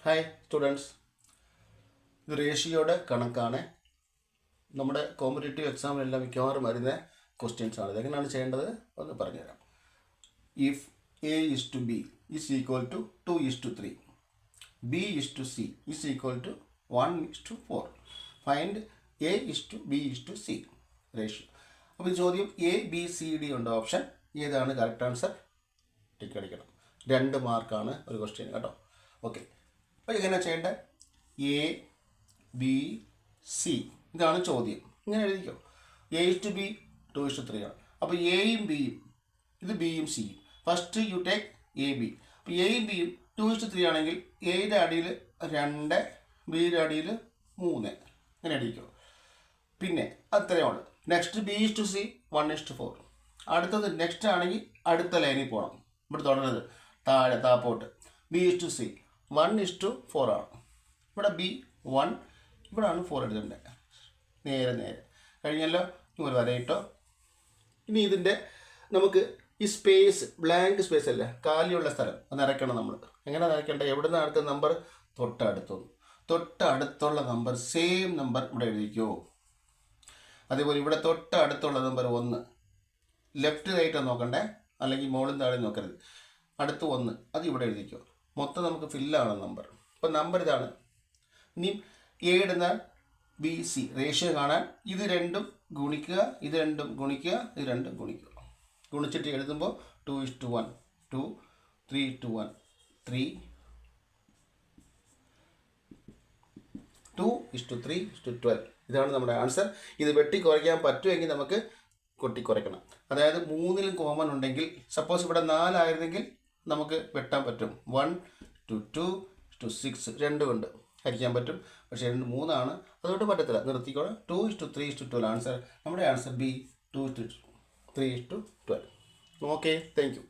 Hi students, ഇത് റേഷ്യോയുടെ കണക്കാണ്. നമ്മുടെ കോമ്പറ്റേറ്റീവ് എക്സാമിലെല്ലാം മിക്കവാറും വരുന്ന ക്വസ്റ്റ്യൻസ് ആണ്. ഇതെങ്ങനെയാണ് ചെയ്യേണ്ടത് ഒന്ന് പറഞ്ഞുതരാം. If A is to B is equal to 2:3, B is to C is equal to 1:4, find A is to B is to C ratio. അപ്പോൾ ഈ ചോദ്യം എ ബി സി ഡി ഉണ്ട് ഓപ്ഷൻ. ഏതാണ് കറക്റ്റ് ആൻസർ? ടിക്ക് അടിക്കണം. 2 മാർക്കാണ് ഒരു question കേട്ടോ. Okay, അപ്പോൾ എങ്ങനെയാണ് ചെയ്യേണ്ടത്? എ ബി സി ഇതാണ് ചോദ്യം. ഇങ്ങനെ എഴുതിക്കോ. എ ഇസ് ടു ബി 2:3 ആണ്. അപ്പോൾ എയും ബിയും, ഇത് ബിയും സിയും. First you take A B. അപ്പോൾ എയും ബിയും 2:3 ആണെങ്കിൽ എയുടെ അടിയിൽ 2, ബിയുടെ അടിയിൽ 3 ഇങ്ങനെ എഴുതിക്കോ. പിന്നെ അത്രയുള്ളൂ. Next B is to C 1:4. അടുത്തത് നെക്സ്റ്റ് ആണെങ്കിൽ അടുത്ത ലൈനിൽ പോകണം. ഇവിടെ തുടരുന്നത് താപ്പോട്ട്. ബി ഇസ് ടു സി 1:4 ആണ്. ഇവിടെ ബി 1, ഇവിടെയാണ് 4 എടുത്തിട്ടുണ്ട്. നേരെ കഴിഞ്ഞല്ലോ. ഒരു വരയിട്ടോ. ഇനി ഇതിൻ്റെ നമുക്ക് ഈ സ്പേസ്, ബ്ലാങ്ക് സ്പേസ് അല്ലേ, കാലിയുള്ള സ്ഥലം അത് നിറയ്ക്കണം. നമ്മൾ എങ്ങനെ നിറയ്ക്കേണ്ടത്? എവിടെ നിന്ന് അടുത്ത നമ്പർ? തൊട്ടടുത്തുള്ള നമ്പർ, സെയിം നമ്പർ ഇവിടെ എഴുതിക്കോ. അതേപോലെ ഇവിടെ തൊട്ടടുത്തുള്ള നമ്പർ 1, ലെഫ്റ്റ് റൈറ്റ് നോക്കണ്ടേ, അല്ലെങ്കിൽ മുകളിൽ താഴെ നോക്കരുത്. അടുത്ത് 1 അത് ഇവിടെ എഴുതിക്കോ. മൊത്തം നമുക്ക് ഫില്ലാണ് നമ്പർ. അപ്പോൾ നമ്പർ ഇതാണ്. ഇനി എ ഇടുന്നാൽ ബി സി റേഷ്യോ കാണാൻ ഇത് രണ്ടും ഗുണിക്കുക, ഇത് രണ്ടും ഗുണിക്കുക, ഇത് രണ്ടും ഗുണിക്കുക. ഗുണിച്ചിട്ട് എഴുതുമ്പോൾ 2:1, 2, 3:1, 3, 2:3:12. ഇതാണ് നമ്മുടെ ആൻസർ. ഇത് വെട്ടി കുറയ്ക്കാൻ പറ്റുമെങ്കിൽ നമുക്ക് കുറയ്ക്കണം. അതായത് 3ലും കോമൺ ഉണ്ടെങ്കിൽ, സപ്പോസ് ഇവിടെ 4 ആയിരുന്നെങ്കിൽ നമുക്ക് വെട്ടാൻ പറ്റും. 1:2:6 2 കൊണ്ട് ഹരിക്കാൻ പറ്റും. പക്ഷേ 3 ആണ്, അതുകൊണ്ട് പറ്റത്തില്ല. നിർത്തിക്കോളാം. 2:3:12 ആൻസർ. നമ്മുടെ answer B 2:3:12. Okay, thank you.